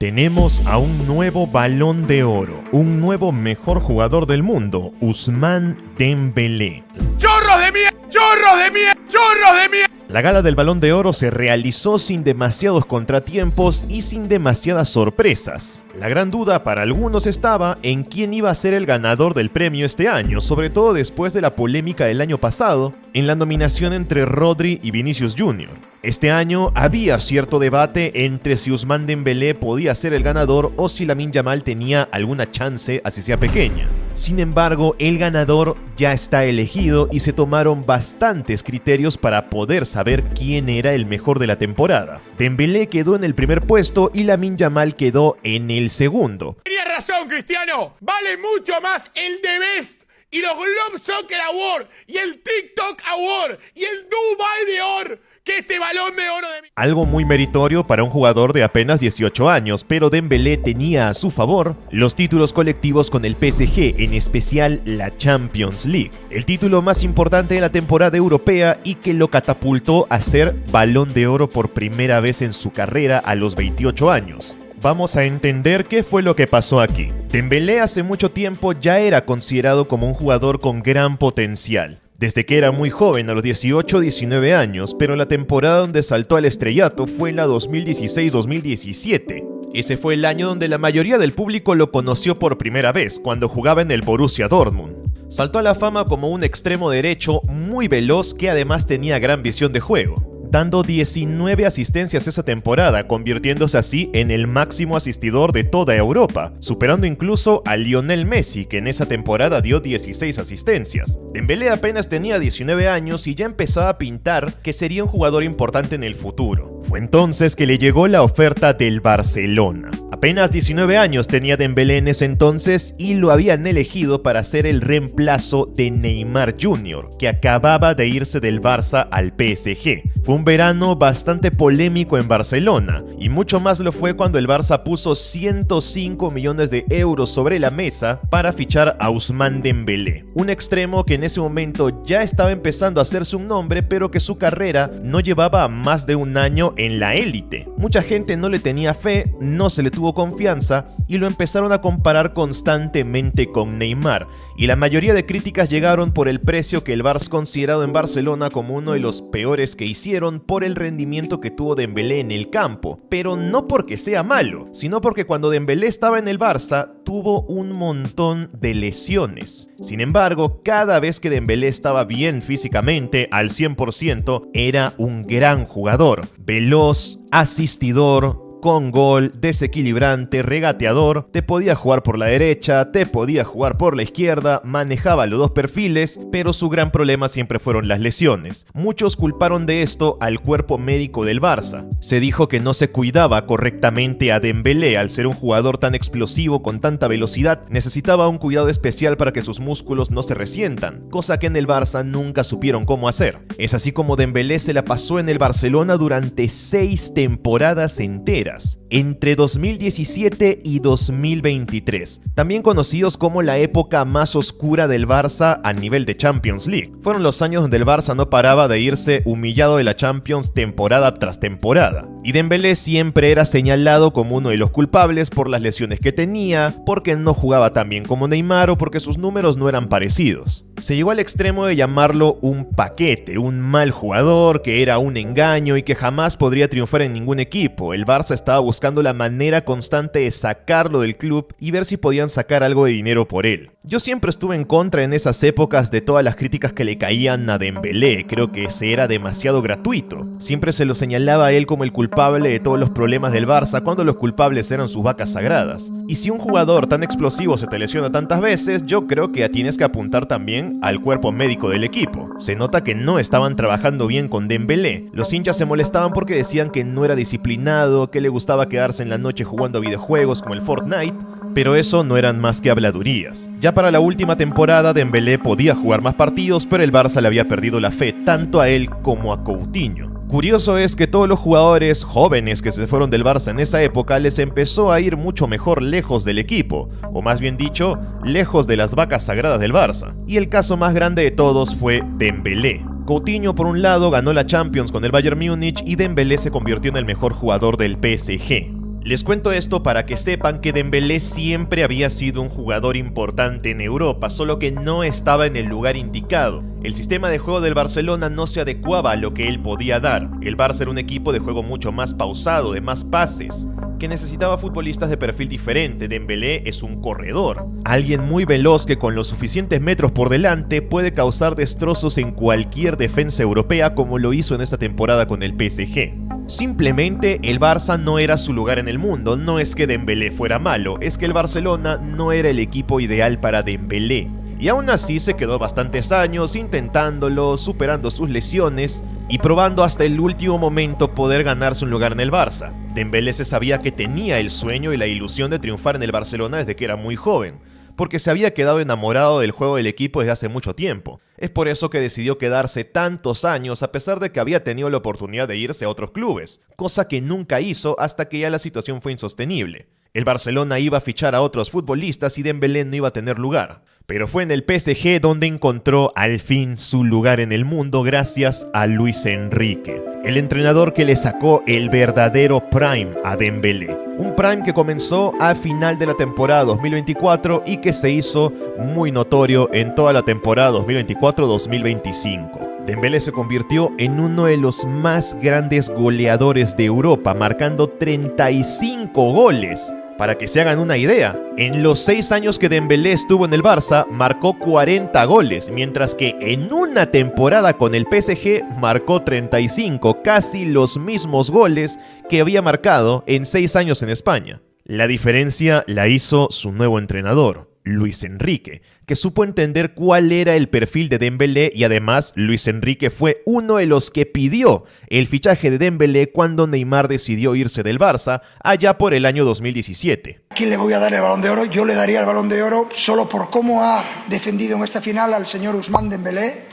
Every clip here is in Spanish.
Tenemos a un nuevo Balón de Oro, un nuevo mejor jugador del mundo, Ousmane Dembélé. ¡Chorros de mierda! ¡Chorros de mierda! ¡Chorros de mierda! La gala del Balón de Oro se realizó sin demasiados contratiempos y sin demasiadas sorpresas. La gran duda para algunos estaba en quién iba a ser el ganador del premio este año, sobre todo después de la polémica del año pasado en la nominación entre Rodri y Vinicius Jr. Este año había cierto debate entre si Ousmane Dembélé podía ser el ganador o si Lamine Yamal tenía alguna chance, así sea pequeña. Sin embargo, el ganador ya está elegido y se tomaron bastantes criterios para poder saber quién era el mejor de la temporada. Dembélé quedó en el primer puesto y Lamine Yamal quedó en el segundo. Tenías razón, Cristiano. Vale mucho más el The Best y los Globe Soccer Award y el TikTok Award y el Dubai de Oro que este Balón de Oro de... Algo muy meritorio para un jugador de apenas 18 años, pero Dembélé tenía a su favor los títulos colectivos con el PSG, en especial la Champions League, el título más importante de la temporada europea y que lo catapultó a ser Balón de Oro por primera vez en su carrera a los 28 años. Vamos a entender qué fue lo que pasó aquí. Dembélé hace mucho tiempo ya era considerado como un jugador con gran potencial. Desde que era muy joven, a los 18-19 años, pero la temporada donde saltó al estrellato fue la 2016-2017. Ese fue el año donde la mayoría del público lo conoció por primera vez, cuando jugaba en el Borussia Dortmund. Saltó a la fama como un extremo derecho muy veloz que además tenía gran visión de juego, dando 19 asistencias esa temporada, convirtiéndose así en el máximo asistidor de toda Europa, superando incluso a Lionel Messi, que en esa temporada dio 16 asistencias. Dembélé apenas tenía 19 años y ya empezaba a pintar que sería un jugador importante en el futuro. Fue entonces que le llegó la oferta del Barcelona. Apenas 19 años tenía Dembélé en ese entonces y lo habían elegido para ser el reemplazo de Neymar Jr., que acababa de irse del Barça al PSG. Fue un verano bastante polémico en Barcelona, y mucho más lo fue cuando el Barça puso 105 millones de euros sobre la mesa para fichar a Ousmane Dembélé, un extremo que en ese momento ya estaba empezando a hacerse un nombre, pero que su carrera no llevaba más de un año en la élite. Mucha gente no le tenía fe, no se le tuvo confianza y lo empezaron a comparar constantemente con Neymar, y la mayoría de críticas llegaron por el precio que el Barça considerado en Barcelona como uno de los peores que hicieron por el rendimiento que tuvo Dembélé en el campo, pero no porque sea malo, sino porque cuando Dembélé estaba en el Barça tuvo un montón de lesiones. Sin embargo, cada vez que Dembélé estaba bien físicamente, al 100%, era un gran jugador, veloz, asistidor, con gol, desequilibrante, regateador, te podía jugar por la derecha, te podía jugar por la izquierda, manejaba los dos perfiles, pero su gran problema siempre fueron las lesiones. Muchos culparon de esto al cuerpo médico del Barça. Se dijo que no se cuidaba correctamente a Dembélé, al ser un jugador tan explosivo con tanta velocidad, necesitaba un cuidado especial para que sus músculos no se resientan, cosa que en el Barça nunca supieron cómo hacer. Es así como Dembélé se la pasó en el Barcelona durante 6 temporadas enteras, entre 2017 y 2023, también conocidos como la época más oscura del Barça a nivel de Champions League. Fueron los años donde el Barça no paraba de irse humillado de la Champions temporada tras temporada, y Dembélé siempre era señalado como uno de los culpables por las lesiones que tenía, porque no jugaba tan bien como Neymar o porque sus números no eran parecidos. Se llegó al extremo de llamarlo un paquete, un mal jugador, que era un engaño y que jamás podría triunfar en ningún equipo. El Barça estaba buscando la manera constante de sacarlo del club y ver si podían sacar algo de dinero por él. Yo siempre estuve en contra en esas épocas de todas las críticas que le caían a Dembélé. Creo que ese era demasiado gratuito. Siempre se lo señalaba a él como el culpable de todos los problemas del Barça, cuando los culpables eran sus vacas sagradas. Y si un jugador tan explosivo se te lesiona tantas veces, yo creo que tienes que apuntar también al cuerpo médico del equipo. Se nota que no estaban trabajando bien con Dembélé. Los hinchas se molestaban porque decían que no era disciplinado, que le gustaba quedarse en la noche jugando videojuegos como el Fortnite, pero eso no eran más que habladurías. Ya para la última temporada, Dembélé podía jugar más partidos, pero el Barça le había perdido la fe tanto a él como a Coutinho. Curioso es que todos los jugadores jóvenes que se fueron del Barça en esa época les empezó a ir mucho mejor lejos del equipo, o más bien dicho, lejos de las vacas sagradas del Barça. Y el caso más grande de todos fue Dembélé. Coutinho, por un lado, ganó la Champions con el Bayern Múnich y Dembélé se convirtió en el mejor jugador del PSG. Les cuento esto para que sepan que Dembélé siempre había sido un jugador importante en Europa, solo que no estaba en el lugar indicado. El sistema de juego del Barcelona no se adecuaba a lo que él podía dar. El Barça era un equipo de juego mucho más pausado, de más pases, que necesitaba futbolistas de perfil diferente. Dembélé es un corredor, alguien muy veloz que con los suficientes metros por delante puede causar destrozos en cualquier defensa europea, como lo hizo en esta temporada con el PSG. Simplemente el Barça no era su lugar en el mundo. No es que Dembélé fuera malo, es que el Barcelona no era el equipo ideal para Dembélé. Y aún así se quedó bastantes años intentándolo, superando sus lesiones y probando hasta el último momento poder ganarse un lugar en el Barça. Dembélé se sabía que tenía el sueño y la ilusión de triunfar en el Barcelona desde que era muy joven, porque se había quedado enamorado del juego del equipo desde hace mucho tiempo. Es por eso que decidió quedarse tantos años a pesar de que había tenido la oportunidad de irse a otros clubes, cosa que nunca hizo hasta que ya la situación fue insostenible. El Barcelona iba a fichar a otros futbolistas y Dembélé no iba a tener lugar. Pero fue en el PSG donde encontró al fin su lugar en el mundo gracias a Luis Enrique, el entrenador que le sacó el verdadero prime a Dembélé. Un prime que comenzó a final de la temporada 2024 y que se hizo muy notorio en toda la temporada 2024-2025. Dembélé se convirtió en uno de los más grandes goleadores de Europa, marcando 35 goles. Para que se hagan una idea, en los 6 años que Dembélé estuvo en el Barça, marcó 40 goles, mientras que en una temporada con el PSG marcó 35, casi los mismos goles que había marcado en 6 años en España. La diferencia la hizo su nuevo entrenador, Luis Enrique, que supo entender cuál era el perfil de Dembélé, y además Luis Enrique fue uno de los que pidió el fichaje de Dembélé cuando Neymar decidió irse del Barça allá por el año 2017. ¿A quién le voy a dar el Balón de Oro? Yo le daría el Balón de Oro solo por cómo ha defendido en esta final al señor Ousmane Dembélé.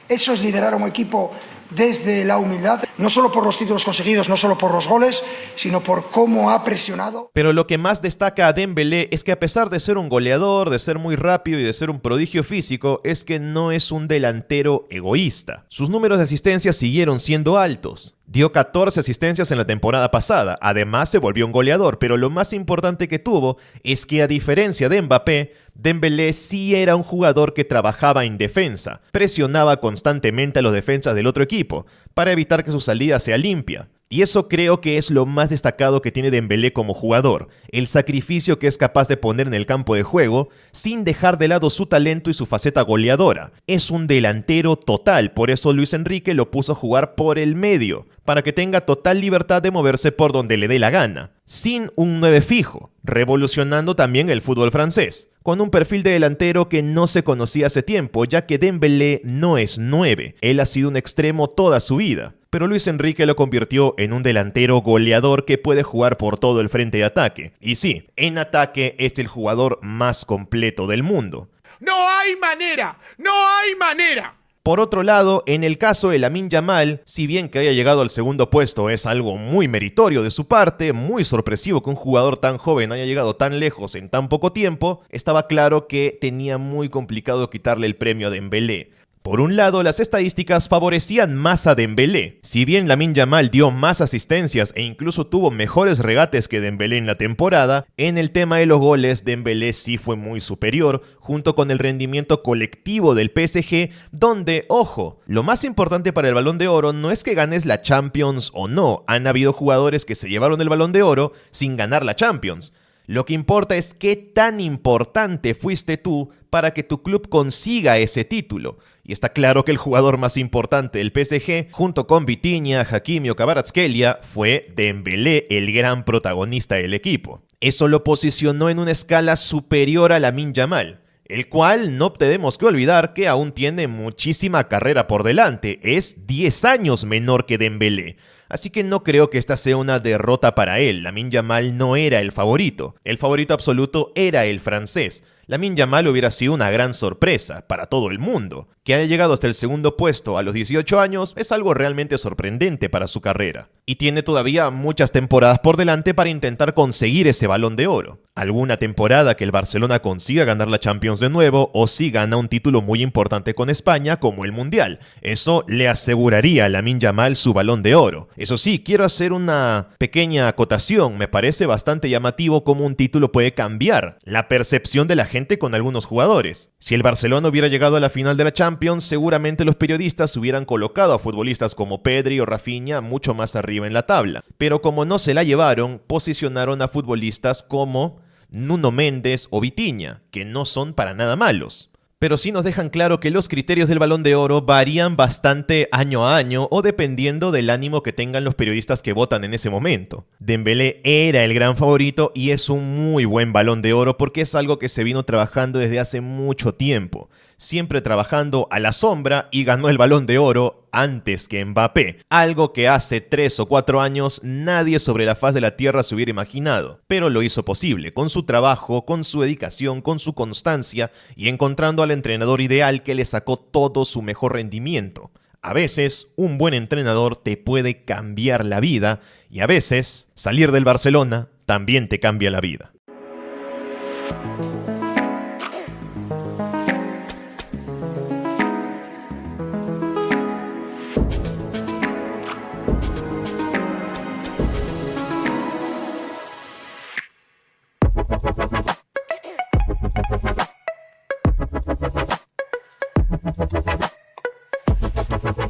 Eso es liderar a un equipo desde la humildad, no solo por los títulos conseguidos, no solo por los goles, sino por cómo ha presionado. Pero lo que más destaca a Dembélé es que a pesar de ser un goleador, de ser muy rápido y de ser un prodigio físico, es que no es un delantero egoísta. Sus números de asistencias siguieron siendo altos. Dio 14 asistencias en la temporada pasada, además se volvió un goleador, pero lo más importante que tuvo es que, a diferencia de Mbappé, Dembélé sí era un jugador que trabajaba en defensa, presionaba constantemente a los defensas del otro equipo para evitar que su salida sea limpia. Y eso creo que es lo más destacado que tiene Dembélé como jugador, el sacrificio que es capaz de poner en el campo de juego sin dejar de lado su talento y su faceta goleadora. Es un delantero total, por eso Luis Enrique lo puso a jugar por el medio, para que tenga total libertad de moverse por donde le dé la gana, sin un 9 fijo, revolucionando también el fútbol francés, con un perfil de delantero que no se conocía hace tiempo, ya que Dembélé no es 9, él ha sido un extremo toda su vida. Pero Luis Enrique lo convirtió en un delantero goleador que puede jugar por todo el frente de ataque. Y sí, en ataque es el jugador más completo del mundo. ¡No hay manera! ¡No hay manera! Por otro lado, en el caso de Lamine Yamal, si bien que haya llegado al segundo puesto es algo muy meritorio de su parte, muy sorpresivo que un jugador tan joven haya llegado tan lejos en tan poco tiempo, estaba claro que tenía muy complicado quitarle el premio a Dembélé. Por un lado, las estadísticas favorecían más a Dembélé. Si bien Lamine Yamal dio más asistencias e incluso tuvo mejores regates que Dembélé en la temporada, en el tema de los goles Dembélé sí fue muy superior, junto con el rendimiento colectivo del PSG, donde, ojo, lo más importante para el Balón de Oro no es que ganes la Champions o no. Han habido jugadores que se llevaron el Balón de Oro sin ganar la Champions. Lo que importa es qué tan importante fuiste tú para que tu club consiga ese título. Y está claro que el jugador más importante del PSG, junto con Vitinha, Hakimi o Kvaratskhelia, fue Dembélé, el gran protagonista del equipo. Eso lo posicionó en una escala superior a Lamine Yamal, el cual no tenemos que olvidar que aún tiene muchísima carrera por delante. Es 10 años menor que Dembélé. Así que no creo que esta sea una derrota para él. Lamine Yamal no era el favorito. El favorito absoluto era el francés. Lamine Yamal hubiera sido una gran sorpresa para todo el mundo. Que haya llegado hasta el segundo puesto a los 18 años es algo realmente sorprendente para su carrera. Y tiene todavía muchas temporadas por delante para intentar conseguir ese Balón de Oro. alguna temporada que el Barcelona consiga ganar la Champions de nuevo o si gana un título muy importante con España como el Mundial. Eso le aseguraría a Lamine Yamal su Balón de Oro. Eso sí, quiero hacer una pequeña acotación. Me parece bastante llamativo cómo un título puede cambiar la percepción de la gente con algunos jugadores. Si el Barcelona hubiera llegado a la final de la Champions, seguramente los periodistas hubieran colocado a futbolistas como Pedri o Rafinha mucho más arriba en la tabla. Pero como no se la llevaron, posicionaron a futbolistas como Nuno Méndez o Vitinha, que no son para nada malos. Pero sí nos dejan claro que los criterios del Balón de Oro varían bastante año a año o dependiendo del ánimo que tengan los periodistas que votan en ese momento. Dembélé era el gran favorito y es un muy buen Balón de Oro porque es algo que se vino trabajando desde hace mucho tiempo. Siempre trabajando a la sombra y ganó el Balón de Oro antes que Mbappé, algo que hace 3 o 4 años nadie sobre la faz de la tierra se hubiera imaginado, pero lo hizo posible con su trabajo, con su dedicación, con su constancia y encontrando al entrenador ideal que le sacó todo su mejor rendimiento. A veces un buen entrenador te puede cambiar la vida y a veces salir del Barcelona también te cambia la vida.